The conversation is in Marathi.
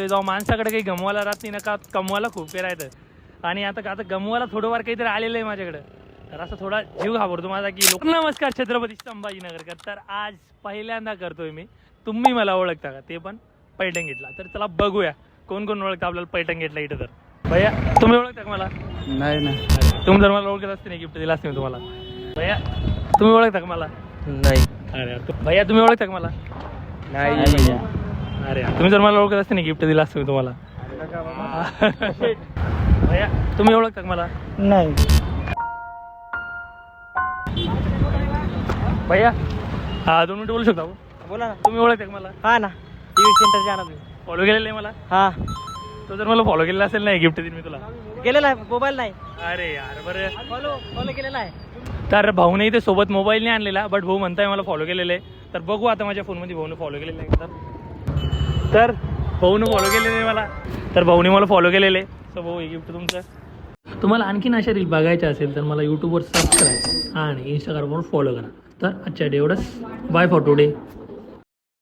जेव्हा माणसाकडे काही गमवायला राहत नाही ना का कमवायला खूप काही राहतं आणि आता गमवायला थोडंफार काहीतरी आलेलं आहे माझ्याकडे तर असं थोडा जीव घाबरतो माझा की लोक नमस्कार छत्रपती संभाजीनगरकर. तर आज पहिल्यांदा करतोय मी. तुम्ही मला ओळखता का ते पण पैठण गेटला. तर चला बघूया कोण कोण ओळखतं आपल्याला पैठण गेटला इथं. तर भैया तुम्ही ओळखता का मला? नाही ना. तुम्ही जर मला ओळखत असते नाही गिफ्ट दिला असते मी तुम्हाला. भैया तुम्ही ओळखता का मला? नाही. अरे भैया तुम्ही ओळखता का मला? नाही भैया. अरे तुम्ही जर मला ओळखत असते नाही गिफ्ट दिला असतं मी तुम्हाला. भैया तुम्ही ओळखता का मला? नाही. भैया हा 2 मिनिटं बोलू शकता? बोला ना. तुम्ही ओळखता का मला? हा ना, टीव्ही सेंटर जाणार मी. फॉलो केलेलं आहे मला? हा तो जर मला फॉलो केलेला असेल नाही गिफ्ट देईन मी तुला. केलेला आहे, मोबाईल नाही. अरे यार बरं. फॉलो केलेला आहे. तर भाऊने इथे सोबत मोबाईल नाही आणलेला बट भाऊ म्हणताय मला फॉलो केलेलं आहे. तर बघू आता माझ्या फोनमध्ये भाऊने फॉलो केलेलं आहे तर भाऊने फॉलो केलेलं आहे मला. तर भाऊने मला फॉलो केलेलं आहे. सो भाऊ हे गिफ्ट तुमचं. तुम्हाला आणखीन अशा रील बघायच्या असेल तर मला यूट्यूबवर सबस्क्राईब आणि इंस्टाग्रामवर फॉलो करा. तर आजच्या डे एवढंच. Bye for today.